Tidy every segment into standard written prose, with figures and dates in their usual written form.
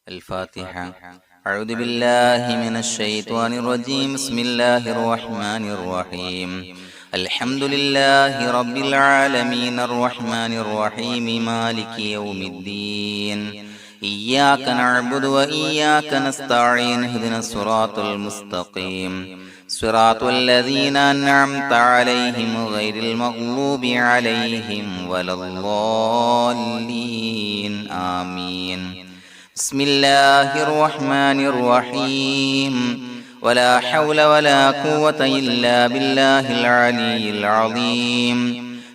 الفاتحة. أعوذ بالله من الشيطان الرجيم. بسم الله الرحمن الرحيم. الحمد لله رب العالمين الرحمن الرحيم مالك يوم الدين. إياك نعبد وإياك نستعين. اهدنا الصراط المستقيم صراط الذين أنعمت عليهم غير المغضوب عليهم ولا الضالين. آمين. بسم الله الرحمن الرحيم. ولا حول ولا قوة إلا بالله العلي العظيم.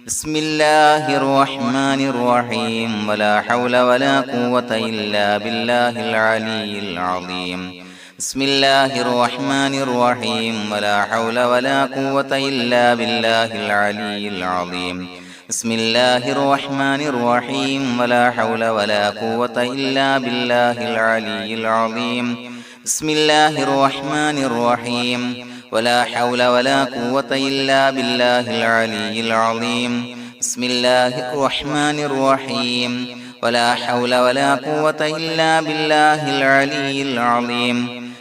بسم الله الرحمن الرحيم. ولا حول ولا قوة إلا بالله العلي العظيم. بسم الله الرحمن الرحيم. ولا حول ولا قوة إلا بالله العلي العظيم. بسم الله الرحمن الرحيم. ولا حول ولا قوة إلا بالله العلي العظيم. بسم الله الرحمن الرحيم. ولا حول ولا قوة إلا بالله العلي العظيم. بسم الله الرحمن الرحيم. ولا حول ولا قوة إلا بالله العلي العظيم.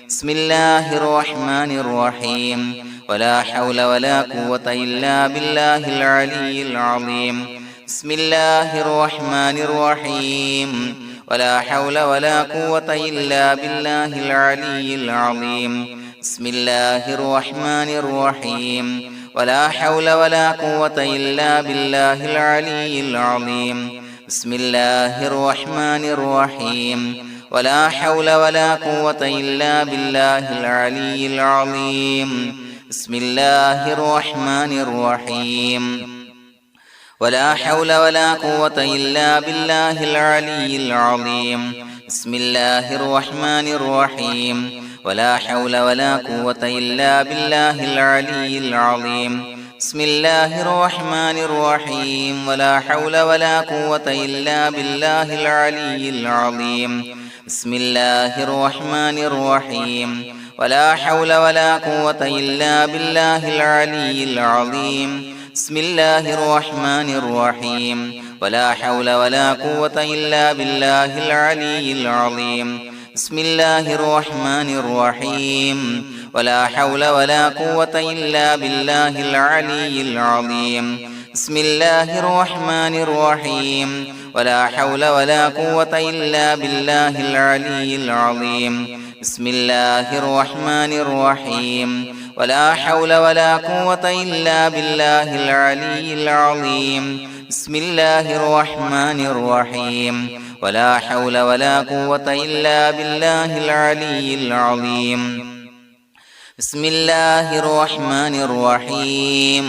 بسم الله الرحمن الرحيم. ولا حول ولا قوة إلا بالله العلي العظيم. بسم الله الرحمن الرحيم. ولا حول ولا قوة إلا بالله العلي العظيم. بسم الله الرحمن الرحيم. ولا حول ولا قوة إلا بالله العلي العظيم. بسم الله الرحمن الرحيم. ولا حول ولا قوة إلا بالله العلي العظيم. بسم الله الرحمن الرحيم. ولا حول ولا قوة إلا بالله العلي العظيم. بسم الله الرحمن الرحيم. ولا حول ولا قوة إلا بالله العلي العظيم. بسم الله الرحمن الرحيم. ولا حول ولا قوة إلا بالله العلي العظيم. بسم الله الرحمن الرحيم. ولا حول ولا قوة إلا بالله العلي العظيم. بسم الله الرحمن الرحيم. ولا حول ولا قوة إلا بالله العلي العظيم. بسم الله الرحمن الرحيم. ولا حول ولا قوة إلا بالله العلي العظيم. بسم الله الرحمن الرحيم. ولا حول ولا قوة إلا بالله العلي العظيم. بسم الله الرحمن الرحيم. ولا حول ولا قوة إلا بالله العلي العظيم. بسم الله الرحمن الرحيم. ولا حول ولا قوة إلا بالله العلي العظيم. بسم الله الرحمن الرحيم.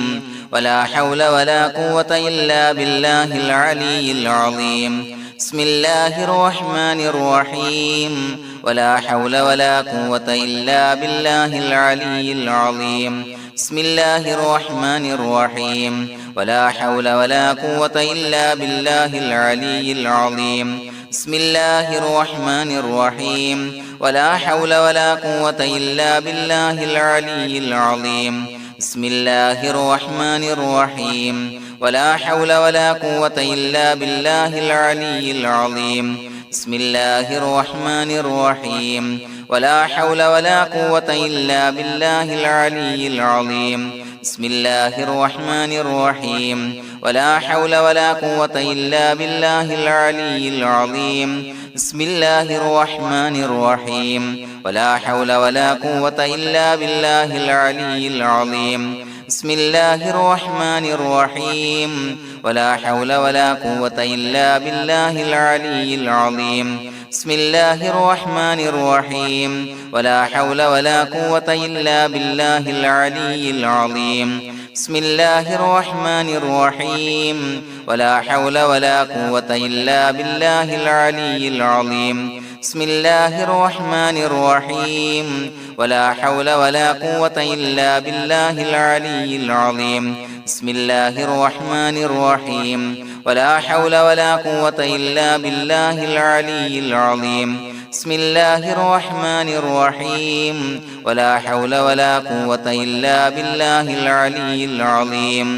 ولا حول ولا قوة إلا بالله العلي العظيم. بسم الله الرحمن الرحيم. ولا حول ولا قوة إلا بالله العلي العظيم. بسم الله الرحمن الرحيم. ولا حول ولا قوة إلا بالله العلي العظيم. بسم الله الرحمن الرحيم. ولا حول ولا قوة إلا بالله العلي العظيم. بسم الله الرحمن الرحيم. ولا حول ولا قوة إلا بالله العلي العظيم. بسم الله الرحمن الرحيم. ولا حول ولا قوة إلا بالله العلي العظيم. بسم الله الرحمن الرحيم. ولا حول ولا قوة إلا بالله العلي العظيم. بسم الله الرحمن الرحيم. ولا حول ولا قوة إلا بالله العلي العظيم. بسم الله الرحمن الرحيم. ولا حول ولا قوة إلا بالله العلي العظيم. بسم الله الرحمن الرحيم. ولا حول ولا قوة إلا بالله العلي العظيم. بسم الله الرحمن الرحيم. ولا حول ولا قوة إلا بالله العلي العظيم. بسم الله الرحمن الرحيم. ولا حول ولا قوة إلا بالله العلي العظيم. بسم الله الرحمن الرحيم. ولا حول ولا قوة إلا بالله العلي العظيم. بسم الله الرحمن الرحيم. ولا حول ولا قوة إلا بالله العلي العظيم.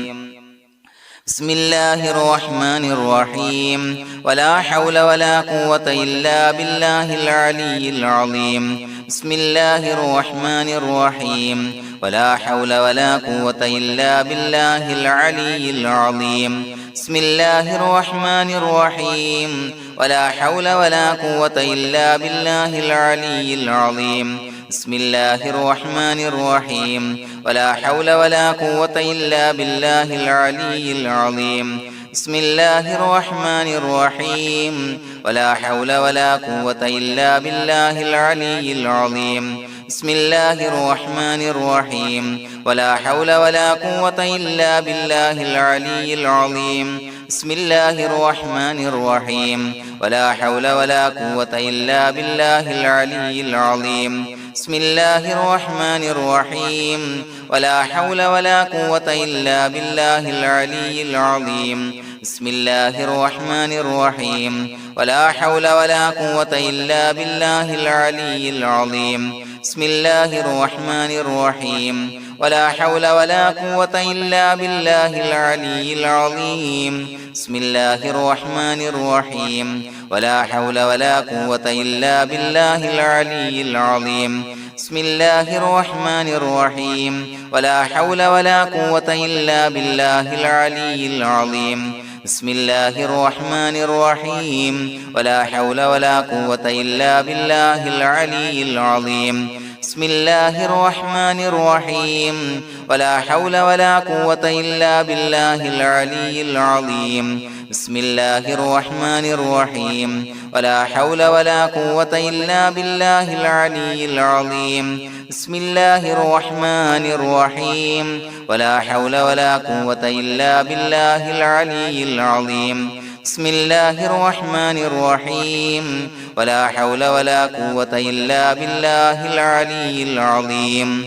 بسم الله الرحمن الرحيم ولا حول ولا قوة إلا بالله العلي العظيم بسم الله الرحمن الرحيم ولا حول ولا قوة إلا بالله العلي العظيم بسم الله الرحمن الرحيم ولا حول ولا قوة إلا بالله العلي العظيم بسم الله الرحمن الرحيم ولا حول ولا قوة إلا بالله العلي العظيم بسم الله الرحمن الرحيم ولا حول ولا قوة إلا بالله العلي العظيم بسم الله الرحمن الرحيم ولا حول ولا قوة إلا بالله العلي العظيم بسم الله الرحمن الرحيم ولا حول ولا قوة إلا بالله العلي العظيم بسم الله الرحمن الرحيم ولا حول ولا قوة إلا بالله العلي العظيم بسم الله الرحمن الرحيم ولا حول ولا قوة إلا بالله العلي العظيم بسم الله الرحمن الرحيم ولا حول ولا قوة إلا بالله العلي العظيم بسم الله الرحمن الرحيم ولا حول ولا قوة إلا بالله العلي العظيم بسم الله الرحمن الرحيم ولا حول ولا قوة إلا بالله العلي العظيم بسم الله الرحمن الرحيم ولا حول ولا قوة إلا بالله العلي العظيم بسم الله الرحمن الرحيم ولا حول ولا قوة إلا بالله العلي العظيم بسم الله الرحمن الرحيم ولا حول ولا قوة إلا بالله العلي العظيم بسم الله الرحمن الرحيم ولا حول ولا قوة إلا بالله العلي العظيم بسم الله الرحمن الرحيم ولا حول ولا قوة إلا بالله العلي العظيم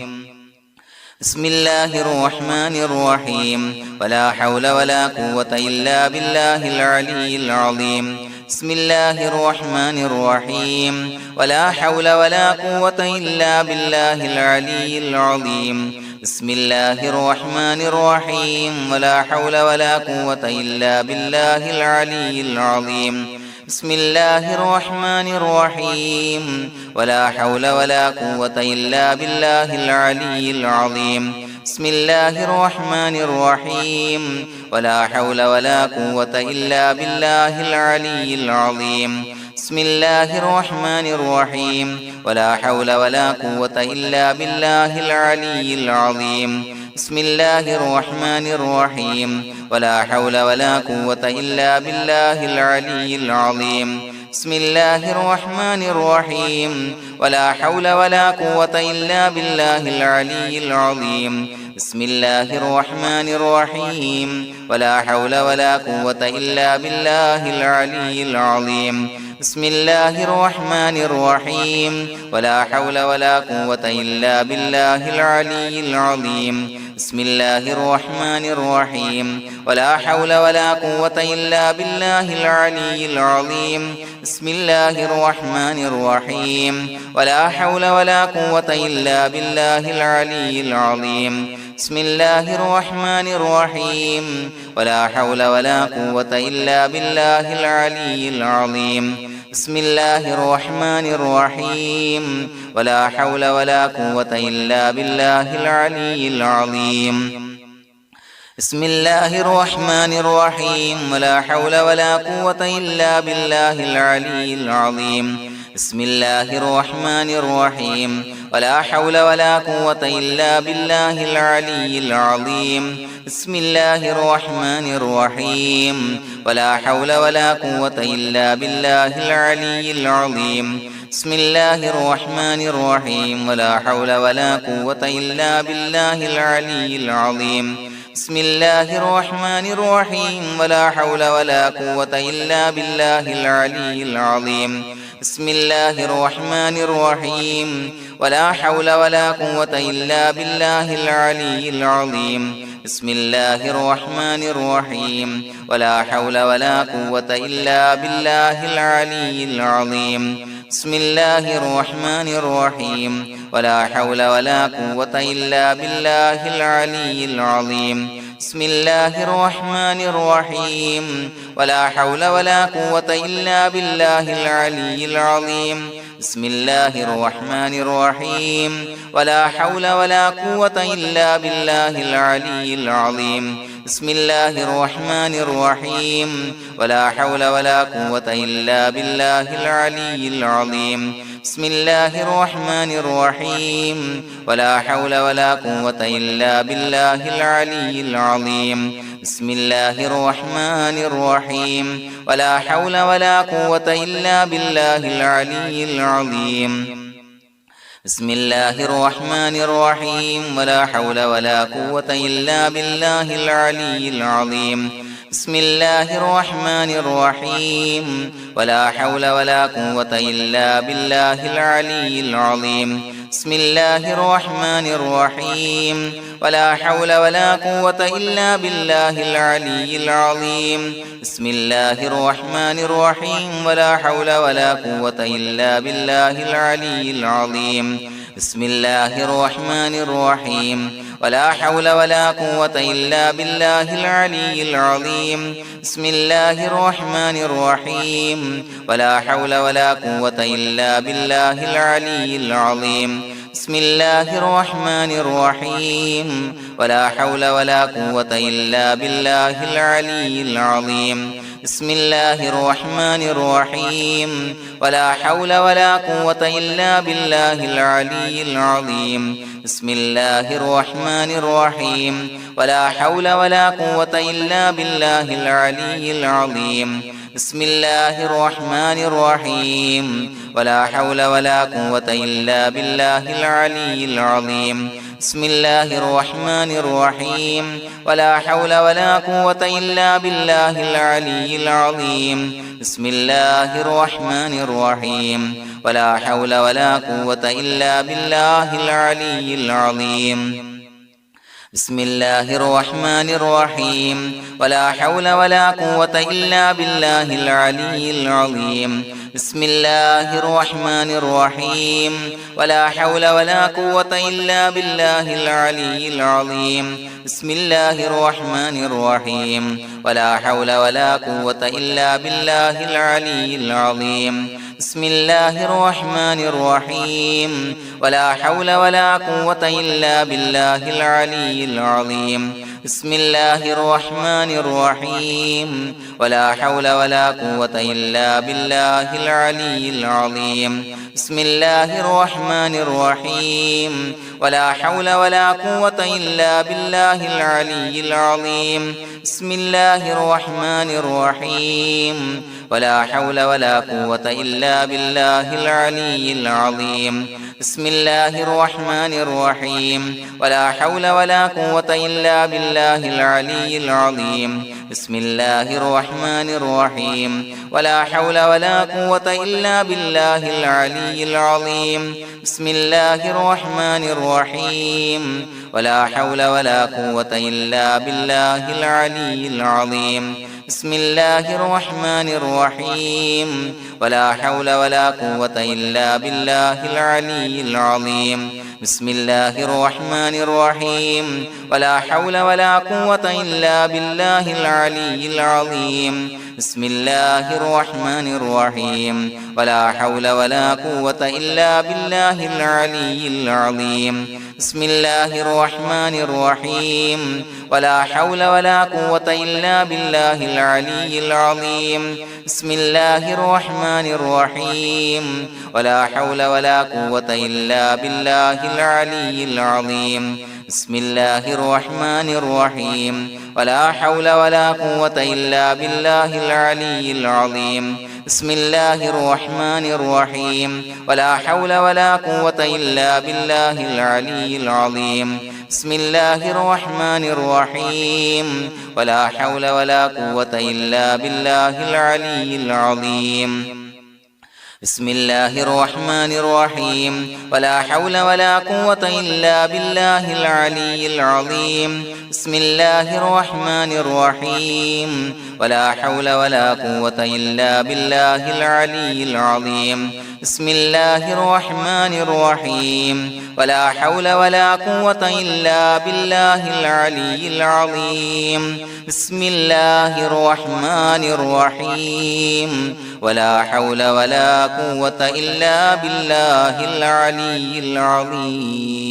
بسم الله الرحمن الرحيم ولا حول ولا قوة إلا بالله العلي العظيم بسم الله الرحمن الرحيم ولا حول ولا قوة إلا بالله العلي العظيم بسم الله الرحمن الرحيم ولا حول ولا قوة إلا بالله العلي العظيم بسم الله الرحمن الرحيم ولا حول ولا قوة إلا بالله العلي العظيم بسم الله الرحمن الرحيم ولا حول ولا قوة إلا بالله العلي العظيم بسم الله الرحمن الرحيم ولا حول ولا قوة إلا بالله العلي العظيم بسم الله الرحمن الرحيم ولا حول ولا قوة إلا بالله العلي العظيم بسم الله الرحمن الرحيم ولا حول ولا قوة إلا بالله العلي العظيم بسم الله الرحمن الرحيم ولا حول ولا قوة إلا بالله العلي العظيم بسم الله الرحمن الرحيم ولا حول ولا قوة إلا بالله العلي العظيم بسم الله الرحمن الرحيم ولا حول ولا قوة إلا بالله العلي العظيم بسم الله الرحمن الرحيم ولا حول ولا قوة إلا بالله العلي العظيم بسم الله الرحمن الرحيم ولا حول ولا قوة إلا بالله العلي العظيم بسم الله الرحمن الرحيم ولا حول ولا قوة إلا بالله العلي العظيم بسم الله الرحمن الرحيم ولا حول ولا قوة إلا بالله العلي العظيم بسم الله الرحمن الرحيم ولا حول ولا قوة إلا بالله العلي العظيم بسم الله الرحمن الرحيم ولا حول ولا قوة إلا بالله العلي العظيم بسم الله الرحمن الرحيم ولا حول ولا قوة إلا بالله العلي العظيم بسم الله الرحمن الرحيم ولا حول ولا قوة إلا بالله العلي العظيم بسم الله الرحمن الرحيم ولا حول ولا قوة إلا بالله العلي العظيم بسم الله الرحمن الرحيم ولا حول ولا قوة إلا بالله العلي العظيم بسم الله الرحمن الرحيم ولا حول ولا قوة إلا بالله العلي العظيم بسم الله الرحمن الرحيم ولا حول ولا قوة إلا بالله العلي العظيم بسم الله الرحمن الرحيم ولا حول ولا قوة إلا بالله العلي العظيم بسم الله الرحمن الرحيم ولا حول ولا قوة إلا بالله العلي العظيم بسم الله الرحمن الرحيم ولا حول ولا قوة إلا بالله العلي العظيم بسم الله الرحمن الرحيم ولا حول ولا قوة إلا بالله العلي العظيم بسم الله الرحمن الرحيم ولا حول ولا قوة إلا بالله العلي العظيم بسم الله الرحمن الرحيم ولا حول ولا قوة إلا بالله العلي العظيم بسم الله الرحمن الرحيم ولا حول ولا قوة إلا بالله العلي العظيم بسم الله الرحمن الرحيم ولا حول ولا قوة إلا بالله العلي العظيم بسم الله الرحمن الرحيم ولا حول ولا قوة إلا بالله العلي العظيم بسم الله الرحمن الرحيم ولا حول ولا قوة إلا بالله العلي العظيم بسم الله الرحمن الرحيم ولا حول ولا قوة إلا بالله العلي العظيم بسم الله الرحمن الرحيم ولا حول ولا قوة إلا بالله العلي العظيم بسم الله الرحمن الرحيم ولا حول ولا قوة إلا بالله العلي العظيم بسم الله الرحمن الرحيم ولا حول ولا قوة إلا بالله العلي العظيم بسم الله الرحمن الرحيم ولا حول ولا قوة إلا بالله العلي العظيم بسم الله الرحمن الرحيم ولا حول ولا قوة إلا بالله العلي العظيم بسم الله الرحمن الرحيم ولا حول ولا قوة إلا بالله العلي العظيم بسم الله الرحمن الرحيم ولا حول ولا قوة إلا بالله العلي العظيم بسم الله الرحمن الرحيم ولا حول ولا قوة إلا بالله العلي العظيم بسم الله الرحمن الرحيم ولا حول ولا قوة إلا بالله العلي العظيم بسم الله الرحمن الرحيم ولا حول ولا قوة إلا بالله العلي العظيم بسم الله الرحمن الرحيم ولا حول ولا قوة إلا بالله العلي العظيم بسم الله الرحمن الرحيم ولا حول ولا قوة إلا بالله العلي العظيم بسم الله الرحمن الرحيم ولا حول ولا قوة إلا بالله العلي العظيم بسم الله الرحمن الرحيم ولا حول ولا قوة إلا بالله العلي العظيم بسم الله الرحمن الرحيم ولا حول ولا قوة إلا بالله العلي العظيم بسم الله الرحمن الرحيم ولا حول ولا قوة إلا بالله العلي العظيم بسم الله الرحمن الرحيم ولا حول ولا قوة إلا بالله العلي العظيم بسم الله الرحمن الرحيم ولا حول ولا قوة إلا بالله العلي العظيم بسم الله الرحمن الرحيم ولا حول ولا قوة إلا بالله العلي العظيم بسم الله الرحمن الرحيم ولا حول ولا قوة إلا بالله العلي العظيم بسم الله الرحمن الرحيم ولا حول ولا قوة إلا بالله العلي العظيم بسم الله الرحمن الرحيم ولا حول ولا قوة إلا بالله العلي العظيم بسم الله الرحمن الرحيم ولا حول ولا قوة إلا بالله العلي العظيم بسم الله الرحمن الرحيم ولا حول ولا قوة إلا بالله العلي العظيم بسم الله الرحمن الرحيم ولا حول ولا قوة إلا بالله العلي العظيم بسم الله الرحمن الرحيم ولا حول ولا قوة إلا بالله العلي العظيم بسم الله الرحمن الرحيم ولا حول ولا قوة إلا بالله العلي العظيم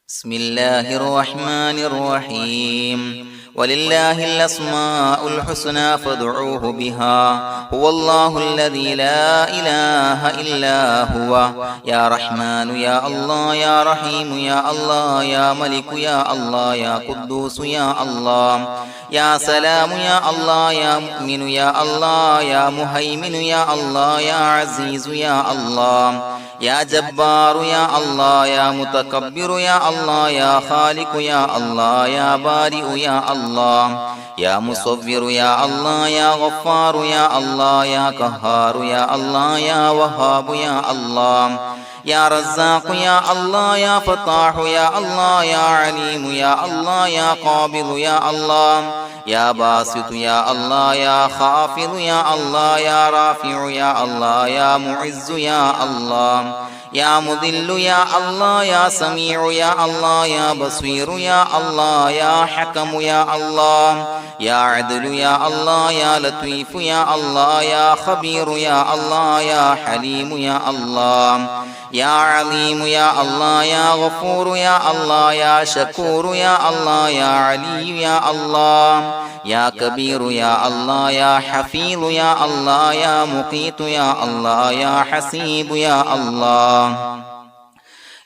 بسم الله الرحمن الرحيم ولله الأسماء الحسنى فادعوه بها هو الله الذي لا إله إلا هو يا رحمن يا الله يا رحيم يا الله يا ملك يا الله يا قدوس يا الله يا سلام يا الله يا مؤمن يا الله يا مهيمن يا الله يا عزيز يا الله يا جبار يا الله يا متكبر يا الله يا خالق يا الله يا بارئ يا الله يا مصور يا الله يا غفار يا الله يا قهار يا الله يا وهاب يا الله يا رزاق يا الله يا فتاح يا الله يا عليم يا الله يا قابض يا الله يا باسط يا الله يا خافض يا الله يا رافع يا الله يا معز يا الله يا مذل يا الله يا سميع يا الله يا بصير يا الله يا حكم يا الله يا عدل يا الله يا لطيف يا الله يا خبير يا الله يا حليم يا الله يا عليم يا الله يا غفور يا الله يا شكور يا الله يا علي يا الله يا كبير يا الله يا حفيظ يا الله يا مقيت يا الله يا حسيب يا الله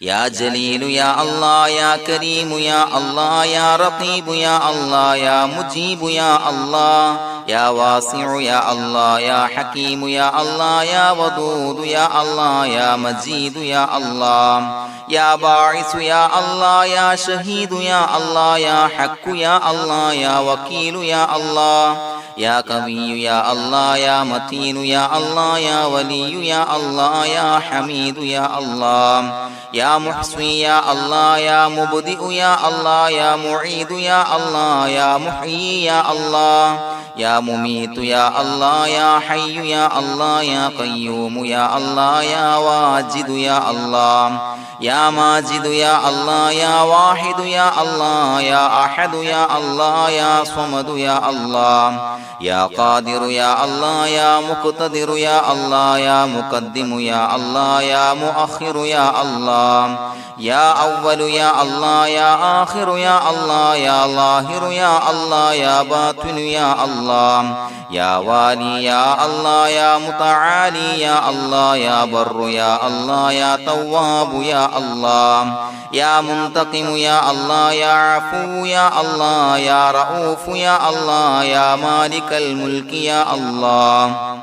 يا جليل يا الله يا كريم يا الله يا رقيب يا الله يا مجيب يا الله يا واسع يا الله يا حكيم يا الله يا ودود يا الله يا مجيد يا الله يا باعث يا الله يا شهيد يا الله يا حق يا الله يا وكيل يا الله يا قوي يا الله يا متين يا الله يا ولي يا الله يا حميد يا الله يا محصي يا الله يا مبدئ يا الله يا معيد يا الله يا محيي يا الله يا مميت يا الله يا حي يا الله يا قيوم يا الله يا واجد يا الله يا ماجد يا الله يا واحد يا الله يا أحد يا الله يا صمد يا الله يا قادر يا الله يا مقتدر يا الله يا مقدم يا الله يا مؤخر يا الله يا أول يا الله يا آخر يا الله يا ظاهر يا الله يا باطن يا الله يا والي يا الله يا متعالي يا الله يا بر يا الله يا تواب يا الله يا منتقم يا الله يا عفو يا الله يا رؤوف يا الله يا مالك الملك يا الله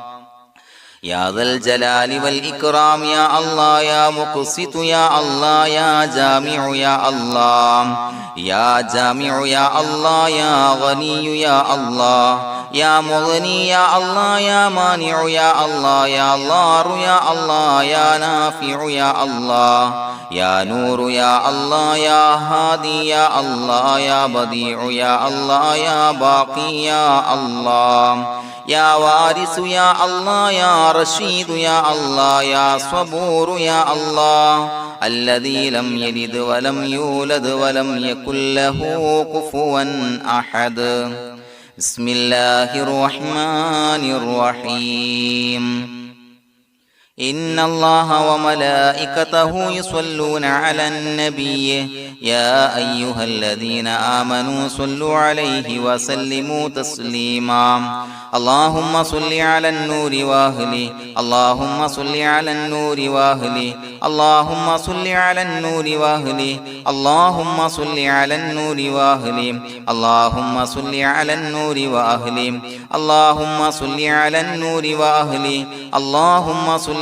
يا ذا الجلال والإكرام يا الله يا مقسط يا الله يا جامع يا الله يا جامع يا الله يا غني يا الله يا مغني يا الله يا مانع يا الله يا ضار يا الله يا نافع يا الله يا نور يا الله يا هادي يا الله يا بديع يا الله يا باقي يا الله يا وارث يا الله يا رشيد يا الله يا صبور يا الله الذي لم يلد ولم يولد ولم يكن له كفوا أحد بسم الله الرحمن الرحيم إن الله وملائكته يصلون على النبي يا أيها الذين آمنوا صلوا عليه وسلموا تسليما اللهم صل على النور وأهله اللهم صل على النور وأهله اللهم صل على النور وأهله اللهم صل على النور وأهله اللهم صل على النور وأهله اللهم صل على النور وأهله اللهم صل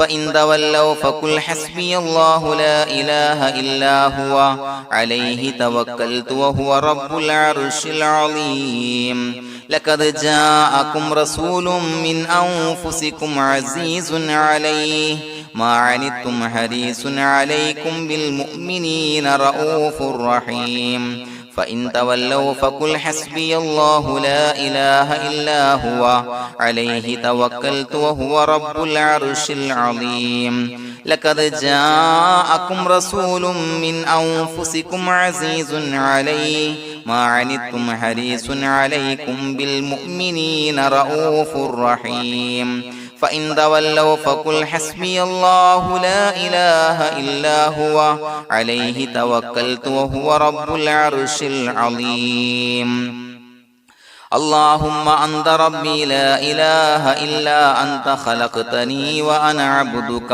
فإن تولوا فقل حسبي الله لا إله إلا هو عليه توكلت وهو رب العرش العظيم لقد جاءكم رسول من أنفسكم عزيز عليه ما عنتم حريص عليكم بالمؤمنين رؤوف رحيم فإن تولوا فقل حسبي الله لا إله إلا هو عليه توكلت وهو رب العرش العظيم لقد جاءكم رسول من أنفسكم عزيز عليه ما عنتم حريص عليكم بالمؤمنين رؤوف رحيم فإن تولوا فقل حسبي الله لا إله إلا هو عليه توكلت وهو رب العرش العظيم اللهم أنت ربي لا إله إلا أنت خلقتني وأنا عبدك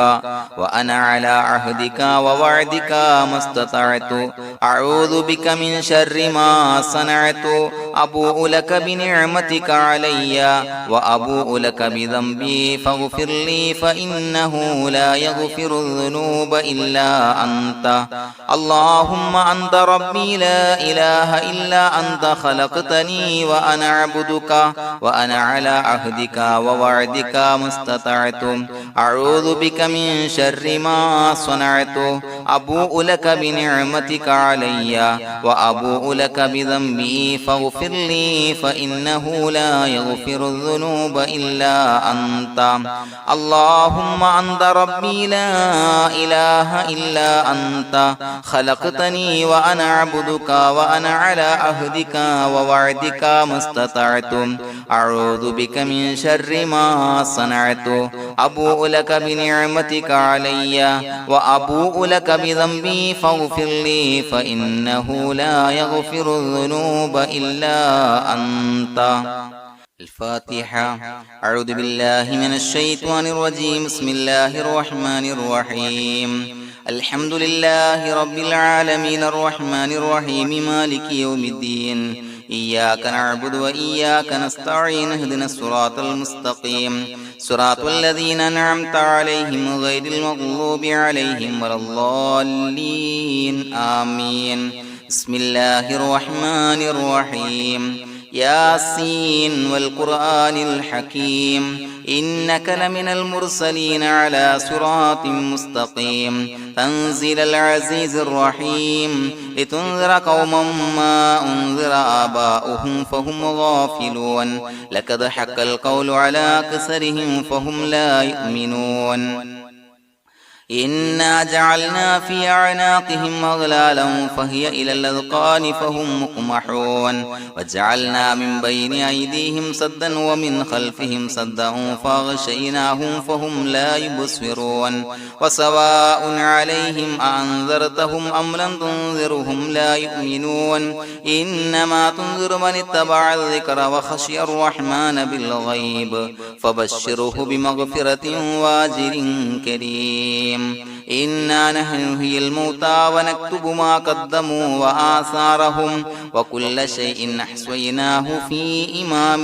وأنا على عهدك ووعدك ما استطعت أعوذ بك من شر ما صنعت أبوء لك بنعمتك علي وأبوء لك بذنبي فاغفر لي فإنه لا يغفر الذنوب إلا أنت اللهم أنت ربي لا إله إلا أنت خلقتني وأنا عبدك وأنا على عهدك ووعدك ما استطعت أعوذ بك من شر ما صنعت أبوء لك بنعمتك علي وأبوء لك بذنبي فاغفر لي فإنه لا يغفر الذنوب إلا أنت اللهم أنت ربي لا إله إلا أنت خلقتني وأنا عبدك وأنا على عهدك ووعدك ما استطعت أعوذ بك من شر ما صنعت أبوء لك بنعمتك علي وأبوء لك بذنبي فاغفر لي فإنه لا يغفر الذنوب إلا أنت الفاتحة أعوذ بالله من الشيطان الرجيم بسم الله الرحمن الرحيم الحمد لله رب العالمين الرحمن الرحيم مالك يوم الدين إياك نعبد وإياك نستعين اهدنا الصراط المستقيم صراط الذين أنعمت عليهم غير المغضوب عليهم ولا الضالين آمين بسم الله الرحمن الرحيم ياسين والقرآن الحكيم إنك لمن المرسلين على صراط مستقيم تنزيل العزيز الرحيم لتنذر قوما ما أنذر آباؤهم فهم غافلون لقد حق القول على أكثرهم فهم لا يؤمنون إنا جعلنا في أعناقهم أغلالا فهي إلى الأذقان فهم مقمحون وجعلنا من بين أيديهم سدا ومن خلفهم سدا فأغشيناهم فهم لا يبصرون وسواء عليهم أأنذرتهم أم لم تنذرهم لا يؤمنون إنما تنذر من اتبع الذكر وخشي الرحمن بالغيب فبشره بمغفرة وأجر كريم إنا نحن نحيي الموتى ونكتب ما قدموا وآثارهم وكل شيء أحصيناه في إمام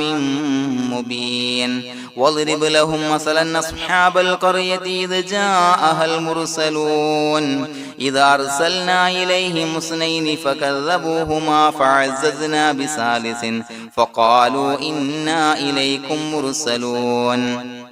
مبين واضرب لهم مثلا أصحاب القرية إذ جاءها المرسلون إذا أرسلنا إليهم اثنين فكذبوهما فعززنا بثالث فقالوا إنا إليكم مرسلون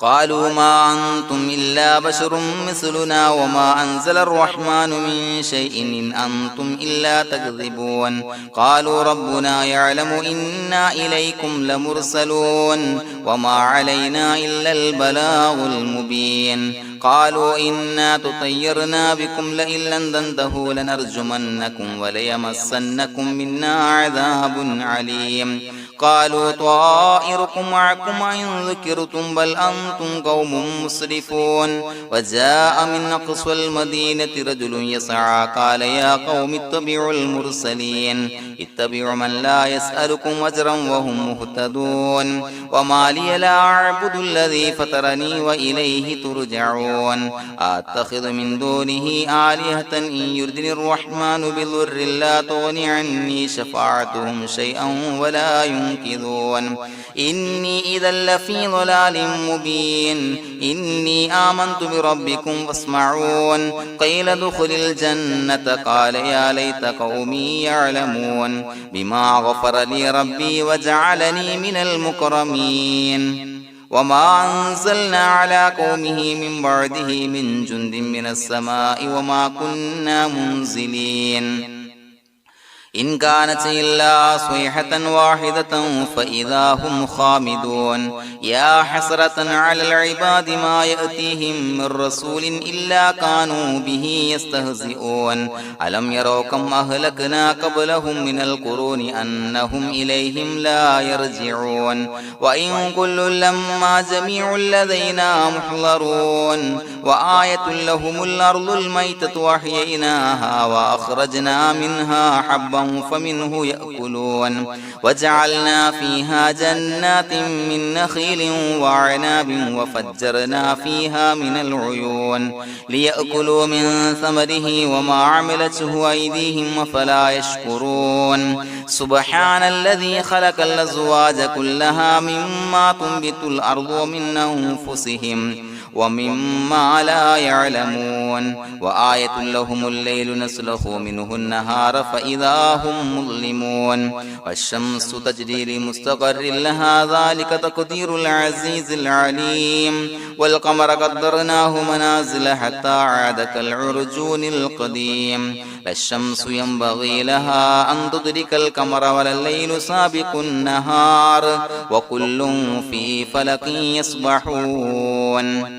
قالوا ما أنتم إلا بشر مثلنا وما أنزل الرحمن من شيء إن أنتم إلا تكذبون قالوا ربنا يعلم إنا إليكم لمرسلون وما علينا إلا البلاغ المبين قالوا إنا تطيرنا بكم لئن لم تنتهوا لنرجمنكم وليمسنكم منا عذاب عليم قالوا طائركم معكم إن ذكرتم بل أنتم قوم مسرفون وجاء من أقصى المدينة رجل يسعى قال يا قوم اتبعوا المرسلين اتبعوا من لا يسألكم أجرا وهم مهتدون وما لي لا أعبد الذي فطرني وإليه ترجعون أتخذ من دونه آلهة إن يردني الرحمن بضر لا تغني عني شفاعتهم شيئا ولا ينصرون ينكثون إني إذا لفي ضلال مبين إني آمنت بربكم فاسمعون قيل ادخل الجنة قال يا ليت قومي يعلمون بما غفر لي ربي وجعلني من المكرمين وما أنزلنا على قومه من بعده من جند من السماء وما كنا منزلين إن كانت إلا صيحة واحدة فإذا هم خامدون يا حسرة على العباد ما يأتيهم من رسول إلا كانوا به يستهزئون ألم يروا كم أهلكنا قبلهم من القرون أنهم إليهم لا يرجعون وإن كل لما جميع لدينا محضرون وآية لهم الأرض الميتة وأحييناها وأخرجنا منها حبا فمنه يأكلون وجعلنا فيها جنات من نخيل وعناب وفجرنا فيها من العيون ليأكلوا من ثمره وما عملته أيديهم فلا يشكرون سبحان الذي خلق الأزواج كلها مما تنبت الأرض ومن أنفسهم ومما لا يعلمون وآية لهم الليل نسلخ منه النهار فإذا هم مظلمون والشمس تجري لمستقر لها ذلك تقدير العزيز العليم والقمر قدرناه منازل حتى عاد كالعرجون القديم لا الشمس ينبغي لها أن تدرك القمر ولا الليل سابق النهار وكل في فلك يسبحون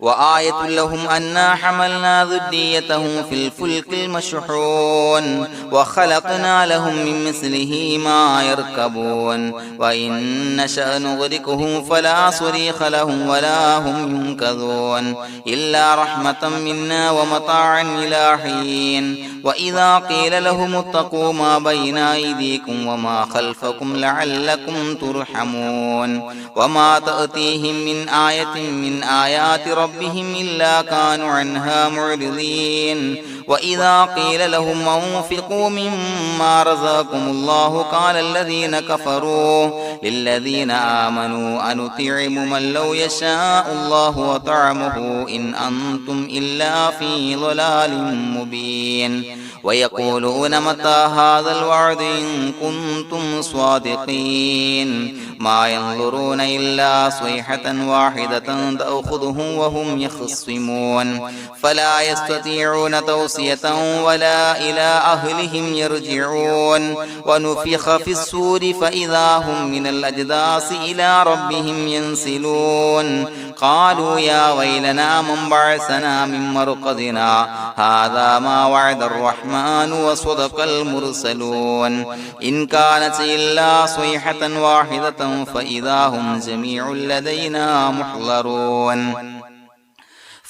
وآية لهم أنا حملنا ذريتهم في الفلك المشحون وخلقنا لهم من مثله ما يركبون وإن نشأ نغرقهم فلا صريخ لهم ولا هم ينقذون إلا رحمة منا ومتاعا إلى حين وإذا قيل لهم اتقوا ما بين أيديكم وما خلفكم لعلكم ترحمون وما تأتيهم من آية من آيات ربهم إلا كانوا عنها معرضين وإذا قيل لهم انفقوا مما رزقكم الله قال الذين كفروا للذين آمنوا أنطعم من لو يشاء الله وطعمه إن أنتم إلا في ضلال مبين ويقولون متى هذا الوعد إن كنتم صادقين ما ينظرون إلا صيحة واحدة تأخذهم وهم يخصمون فلا يستطيعون توصية ولا إلى أهلهم يرجعون ونفخ في الصور فإذا هم من الأجداث إلى ربهم ينسلون قالوا يا ويلنا من بعثنا من مرقدنا هذا ما وعد الرحمن وصدق المرسلون إن كانت إلا صيحة واحدة فإذا هم جميع لدينا محضرون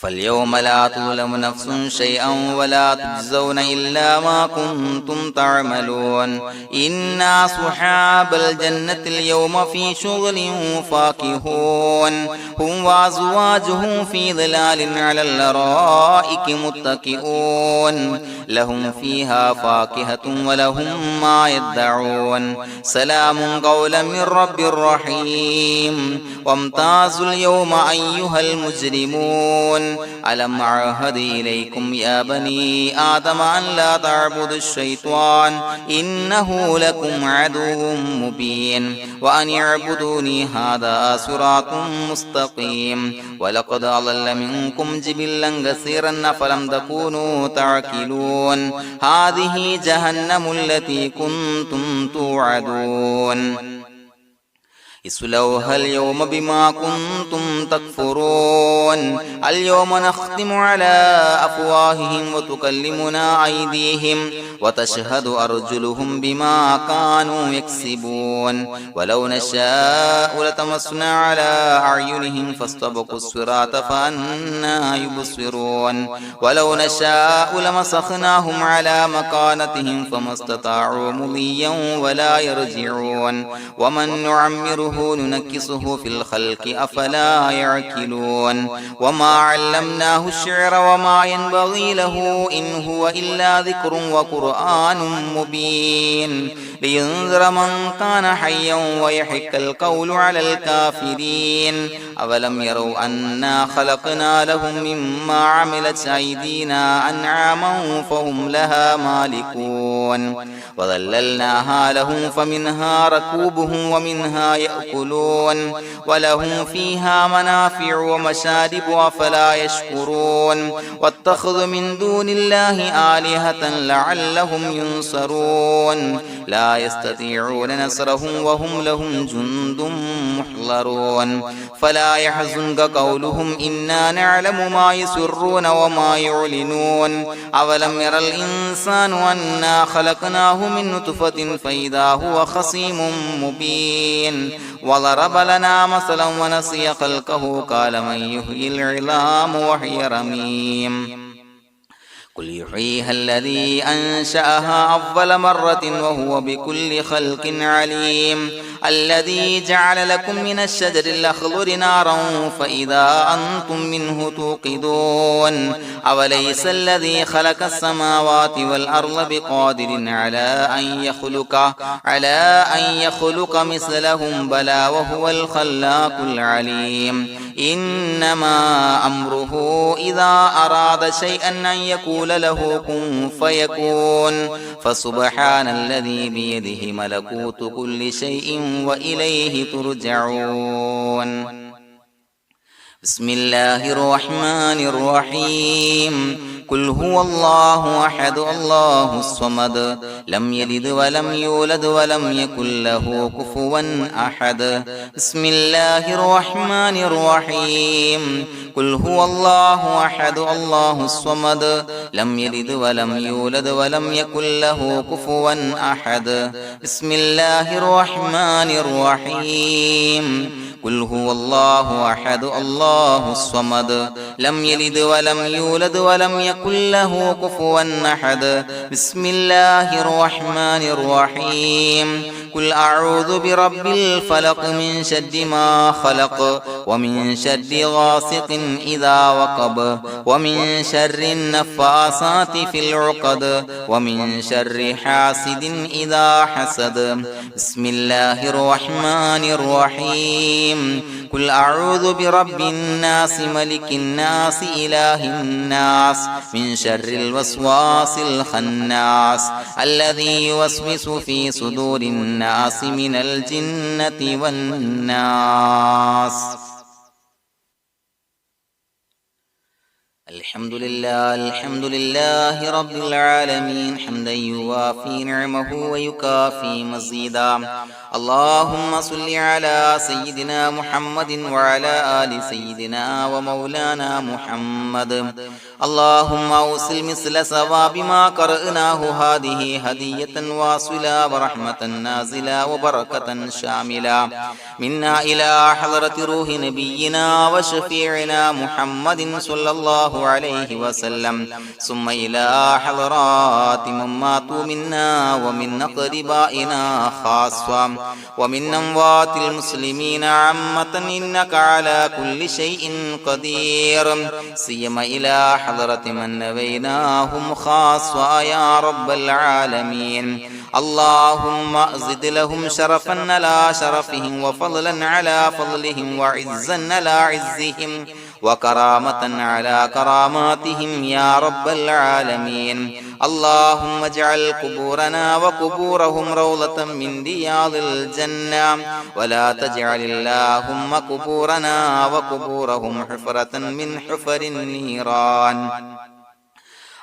فاليوم لا تظلم نفس شيئا ولا تجزون إلا ما كنتم تعملون إنا أصحاب الجنة اليوم في شغل فاكهون هم وأزواجهم في ظلال على الأرائك متكئون لهم فيها فاكهة ولهم ما يدعون سلام قولا من رب رحيم وامتازوا اليوم أيها المجرمون ألم أعهد إليكم يا بني آدم أن لا تعبدوا الشيطان إنه لكم عدو مبين وأن اعبدوني هذا صراط مستقيم ولقد أضل منكم جبلا كثيرا فلم تكونوا تعقلون هذه جهنم التي كنتم توعدون اصلوها اليوم بما كنتم تكفرون اليوم نختم على أفواههم وتكلمنا أيديهم وتشهد أرجلهم بما كانوا يكسبون ولو نشاء لتمسنا على أعينهم فاستبقوا الصراط فأنى يبصرون ولو نشاء لمسخناهم على مكانتهم فما استطاعوا مضيا ولا يرجعون ومن نعمره نعمره ننكسه في الخلق أفلا يعقلون وما علمناه الشعر وما ينبغي له إن هو إلا ذكر وقرآن مبين لينذر من كان حيا ويحق القول على الكافرين أولم يروا أنا خلقنا لهم مما عملت أيدينا أنعاما فهم لها مالكون وظللناها لهم فمنها ركوبهم ومنها يأكلون ولهم فيها منافع ومشارب أفلا يشكرون واتخذوا من دون الله آلهة لعلهم ينصرون لا يستطيعون نصرهم وهم لهم جند محضرون فلا يحزنك قولهم إنا نعلم ما يسرون وما يعلنون أولم ير الإنسان أنا خلقناه من نطفة فإذا هو خصيم مبين وضرب لنا مثلا ونسي خلقه قال من يحيي العظام وهي رميم قل يحييها الذي أنشأها أول مرة وهو بكل خلق عليم الذي جعل لكم من الشجر الأخضر نارا فإذا أنتم منه توقدون أوليس الذي خلق السماوات والأرض بقادر على أن يخلق مثلهم بلى وهو الخلاق العليم إنما أمره إذا أراد شيئا أن يقول له كن فيكون فسبحان الذي بيده ملكوت كل شيء وإليه ترجعون بسم الله الرحمن الرحيم قل هو الله أحد الله الصمد لم يلد ولم يولد ولم يكن له كفوا أحد بسم الله الرحمن الرحيم قل هو الله أحد الله الصمد لم يلد ولم يولد ولم يكن له كفوا أحد بسم الله الرحمن الرحيم قل هو الله أحد الله الصمد لم يلد ولم يولد ولم يكن له كفوا أحد بسم الله الرحمن الرحيم قل أعوذ برب الفلق من شر ما خلق ومن شر غاسق إذا وقب ومن شر النفاثات في العقد ومن شر حاسد إذا حسد بسم الله الرحمن الرحيم قل أعوذ برب الناس ملك الناس إله الناس من شر الوسواس الخناس الذي يوسوس في صدور الناس من الجنة والناس الحمد لله رب العالمين حمدا يوافي نعمه ويكافي مزيدا اللهم صل على سيدنا محمد وعلى آل سيدنا ومولانا محمد اللهم أوصل مثل ثواب ما قرأناه هذه هدية واصلة ورحمة نازلة وبركة شاملة منا إلى حضرة روح نبينا وشفيعنا محمد صلى الله عليه وسلم ثم إلى حضرات من ماتوا منا ومن أقربائنا خاصة ومن أموات المسلمين عامة إنك على كل شيء قدير سيما إلى حضرة من نبيناهم خاصة يا رب العالمين اللهم زد لهم شرفا على شرفهم وفضلا على فضلهم وعزا على عزهم وكرامة على كراماتهم يا رب العالمين اللهم اجعل قبورنا وقبورهم روضة من رياض الجنة ولا تجعل اللهم قبورنا وقبورهم حفرة من حفر النيران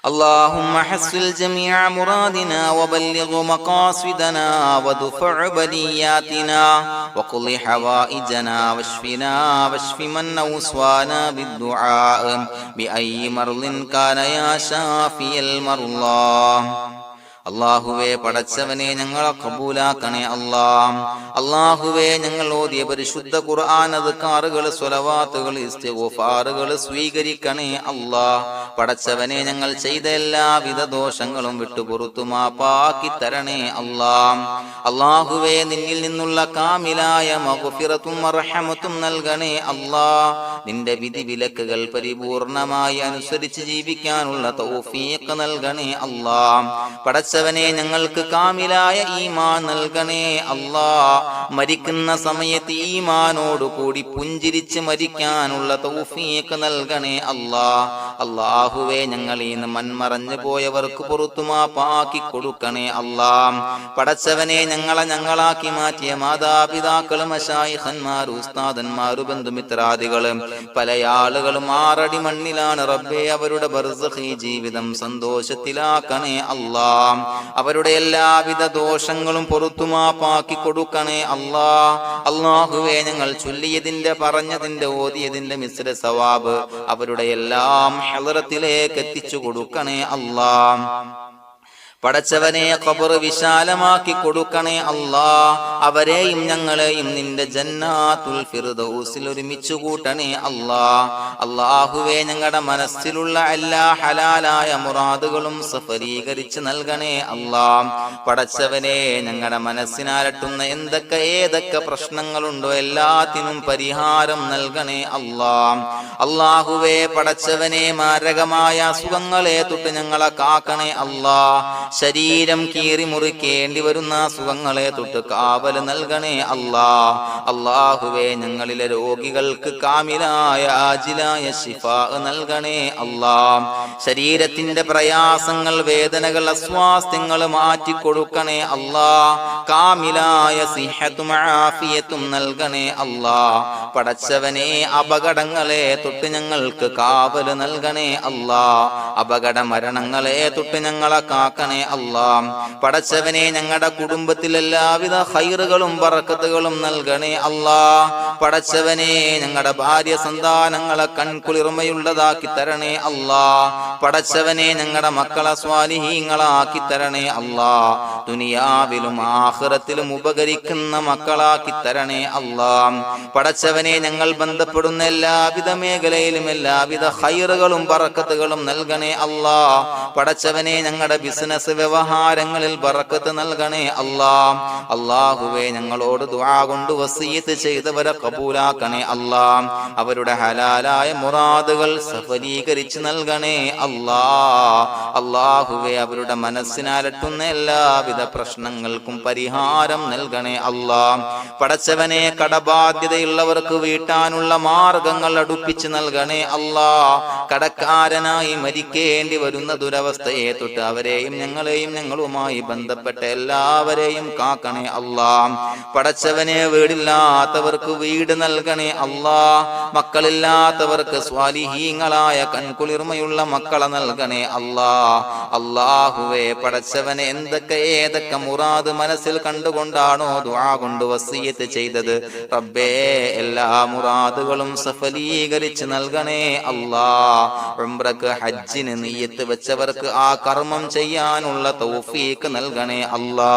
اللهم حصل جميع مرادنا وبلغ مقاصدنا ودفع بلياتنا وقض حوائجنا واشفنا واشف من أوصانا بالدعاء بأي مرض كان يا شافي المرضى അല്ലാഹുവേ പടച്ചവനെ ഞങ്ങളെ ഖബൂലാക്കണേ അല്ലാ. അല്ലാഹുവേ ഞങ്ങൾ ഓതിയ പരിശുദ്ധ ഖുർആൻ അദ്കാറുകൾ സ്വലവാത്തുകൾ ഇസ്തിഗ്ഫാറുകൾ സ്വീകരിക്കണേ അല്ലാ. പടച്ചവനെ ഞങ്ങൾ ചെയ്ത എല്ലാവിധ ദോഷങ്ങളും വിട്ടുപുറത്തു മാപ്പാക്കി തരണേ അല്ലാ. അല്ലാഹുവേ നിന്നിൽ നിന്നുള്ള കാമിലായ മഗ്ഫിറത്തും റഹ്മത്തും നൽകണേ അല്ലാ. നിന്റെ വിധി വിലക്കുകൾ പരിപൂർണമായി അനുസരിച്ച് ജീവിക്കാനുള്ള തൗഫീഖ് നൽകണേ അല്ലാ. പടച്ചവനെ ഞങ്ങൾക്ക് കാമിലായ ഈമാൻ നൽകണേ അല്ലാ. മരിക്കുന്ന സമയത്ത് ഈമാനോട് കൂടി പുഞ്ചിരിച്ച് മരിക്കാനുള്ള തൗഫീഖ് നൽകണേ അല്ലാ. അല്ലാഹുവേ ഞങ്ങളിൽ നിന്ന് മൺമറഞ്ഞു പോയവർക്ക് പുറത്തു മാപ്പാക്കി കൊടുക്കണേ അല്ലാ. പടച്ചവനെ ഞങ്ങളാക്കി മാറ്റിയ മാതാപിതാക്കളും മശായിഖന്മാരും ഉസ്താദന്മാരും ബന്ധുമിത്രാദികളും പല ആളുകളും 6 അടി മണ്ണിലാണ് റബ്ബേ. അവരുടെ ബർസഖി ജീവിതം സന്തോഷത്തിലാക്കണേ അല്ലാ. അവരുടെ എല്ലാവിധ ദോഷങ്ങളും പുറത്തു മാപ്പാക്കി കൊടുക്കണേ അല്ലാ. അല്ലാഹുവേ ഞങ്ങൾ ചൊല്ലിയതിന്റെ പറഞ്ഞതിന്റെ ഓതിയതിന്റെ മിശ്ര സവാബ് അവരുടെ എല്ലാം ഹളറത്തിലേക്ക് എത്തിച്ചു കൊടുക്കണേ അല്ലാ. പടച്ചവനെ ഖബർ വിശാലമാക്കി കൊടുക്കണേ അല്ലാ. അവരെയും ഞങ്ങളെയും നിന്റെ ജന്നാത്തുൽ ഫിർദൗസിൽ ഒരുമിച്ച് കൂട്ടണേ അല്ലാ. അല്ലാഹുവേ ഞങ്ങളുടെ മനസ്സിലുള്ള എല്ലാ ഹലാലായ മുറാദുകളും സഫലീകരിച്ച് നൽകണേ അല്ലാ. പടച്ചവനെ ഞങ്ങളുടെ മനസ്സിനാലട്ടുന്ന ഏതൊക്കെ പ്രശ്നങ്ങളുണ്ടോ എല്ലാത്തിനും പരിഹാരം നൽകണേ അല്ലാ. അല്ലാഹുവേ പടച്ചവനെ മാരകമായ അസുഖങ്ങളെ തൊട്ട് ഞങ്ങളെ കാക്കണേ അല്ലാ. ശരീരം കീറി മുറിക്കേണ്ടി വരുന്ന അസുഖങ്ങളെ തൊട്ട് കാവൽ നൽകണേ അല്ലാ. അല്ലാഹുവേ ഞങ്ങളിലെ രോഗികൾക്ക് കാമിലായ ആജിലായ ശിഫാ നൽകണേ അല്ലാ. ശരീരത്തിന്റെ പ്രയാസങ്ങൾ വേദനകൾ അസ്വാസ്ഥ്യങ്ങൾ മാറ്റിക്കൊടുക്കണേ അല്ലാ. കാമിലായ സിഹത്തും ആഫിയത്തും നൽകണേ അല്ലാ. പടച്ചവനെ അപകടങ്ങളെ തൊട്ട് ഞങ്ങൾക്ക് കാവൽ നൽകണേ അല്ലാ. അപകട മരണങ്ങളെ തൊട്ട് ഞങ്ങളെ കാക്കണേ അല്ലാ. പടച്ചവനെ ഞങ്ങളുടെ കുടുംബത്തിൽ എല്ലാവിധ ഖൈറുകളും ബറക്കത്തുകളും നൽകണേ അല്ലാ. പടച്ചവനെ ഞങ്ങളുടെ ഭാര്യ സന്താനങ്ങളെ കൺകുളിർമയുള്ളതാക്കി തരണേ അല്ലാ. പടച്ചവനെ ഞങ്ങളുടെ മക്കളെ സ്വാലിഹീങ്ങളാക്കി തരണേ അല്ലാ. ദുനിയാവിലും ആഖിറത്തിലും ഉപകരിക്കുന്ന മക്കളാക്കി തരണേ അല്ലാ. പടച്ചവനെ ഞങ്ങൾ ബന്ധപ്പെടുന്ന എല്ലാവിധ മേഖലയിലും എല്ലാവിധ ഖൈറുകളും ബറക്കത്തുകളും നൽകണേ അല്ലാ. പടച്ചവനെ ഞങ്ങളുടെ ബിസിനസ് വ്യവഹാരങ്ങളിൽ ബറക്കത്ത് നൽകണേ അല്ലാ. അല്ലാഹുവേ ഞങ്ങളോട് ദുആ കൊണ്ട് വസിയത്ത് ചെയ്തവരെ കബൂലാക്കണേ അല്ലാ. അവരുടെ ഹലാലായ മുറാദുകൾ സഫലീകരിച്ച് നൽകണേ അല്ലാ. അല്ലാഹുവേ അവരുടെ മനസ്സിനാലട്ടുന്ന എല്ലാവിധ പ്രശ്നങ്ങൾക്കും പരിഹാരം നൽകണേ അല്ലാ. പടച്ചവനെ കടബാധ്യതയുള്ളവർക്ക് വീട്ടാനുള്ള മാർഗങ്ങൾ അടുപ്പിച്ച് നൽകണേ അല്ലാ. കടക്കാരനായി മരിക്കേണ്ടി വരുന്ന ദുരവസ്ഥയെ തൊട്ട് അവരെയും ഞങ്ങളെയും ഞങ്ങളുമായി ബന്ധപ്പെട്ട എല്ലാവരെയും കാക്കണേ അല്ലാ. പടച്ചവനെ വീടില്ലാത്തവർക്ക് വീട് നൽകണേ അല്ലാ. മക്കളില്ലാത്തവർക്ക് സ്വാലിഹീങ്ങളായ കൺകുളിർമയുള്ള മക്കളെ നൽകണേ അല്ലാ. അല്ലാഹുവേ പടച്ചവനെ ഏതൊക്കെ മുറാദ് മനസ്സിൽ കണ്ടുകൊണ്ടാണോ ദുആ കൊണ്ട് വസിയത്ത് ചെയ്തത് റബ്ബേ എല്ലാ മുറാദുകളും സഫലീകരിച്ച് നൽകണേ അല്ലാ. ഉംറക്ക് ഹജ്ജിന് നിയ്യത്ത് വെച്ചവർക്ക് ആ കർമ്മം ചെയ്യാനുള്ള തൗഫീഖ് നൽകണേ അല്ലാ.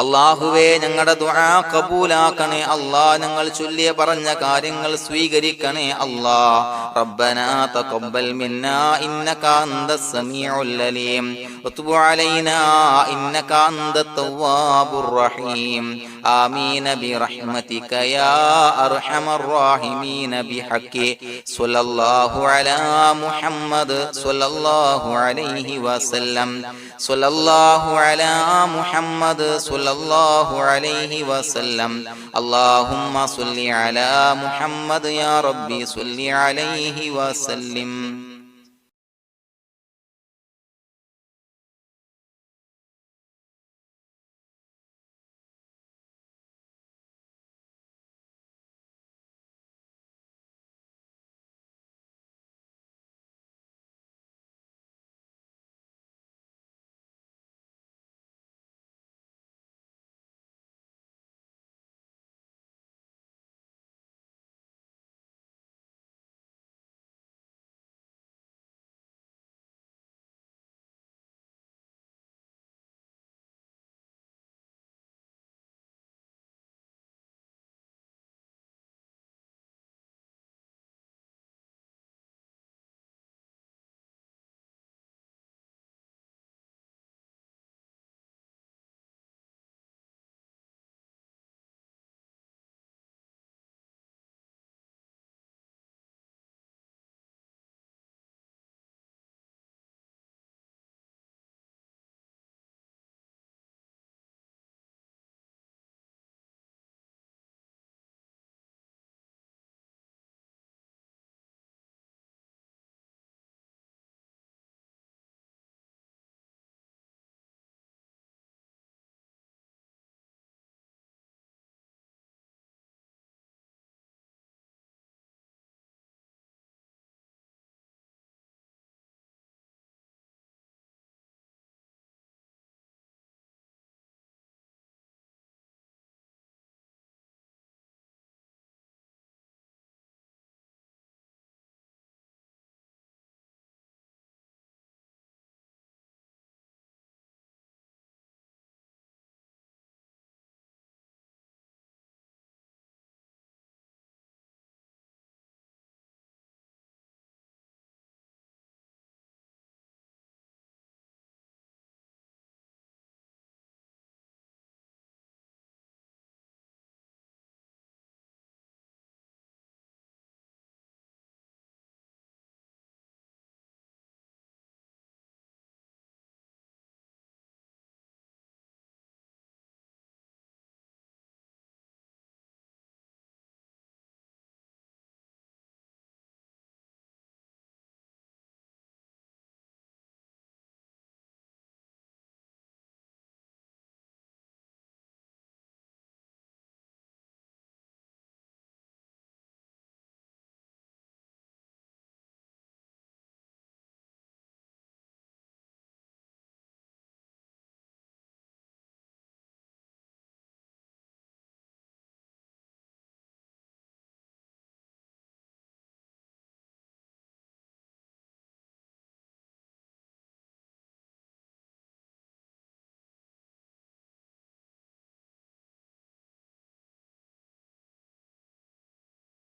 അല്ലാഹുവേ ഞങ്ങളുടെ ദുആ ഖബൂലാക്കണേ അല്ലാ. ഞങ്ങൾ ചൊല്ലിയ പറഞ്ഞ കാര്യങ്ങൾ സ്വീകരിക്കണേ അല്ലാ. റബ്ബനാ തഖബ്ബൽ മിന്നാ ഇന്നക അന്തസ് സമീഉൽ അലീം വതുബ് അലൈനാ ഇന്നക അന്തത് തവ്വാബുർ റഹീം. ആമീൻ ബിറഹ്മതിക യാ അർഹമർ റഹീമീൻ ബിഹഖി സ്വല്ലല്ലാഹു അലാ മുഹമ്മദ് സ്വല്ലല്ലാഹു അലൈഹി വസല്ലം. സ്വല്ലല്ലാഹു അലാ മുഹമ്മദ് സ്വല്ലല്ലാഹു അലൈഹി വസല്ലം. അല്ലാഹുമ്മ സ്വല്ലി അലാ മുഹമ്മദ് യാ റബ്ബി സ്വല്ലി അലൈഹി വസല്ലം.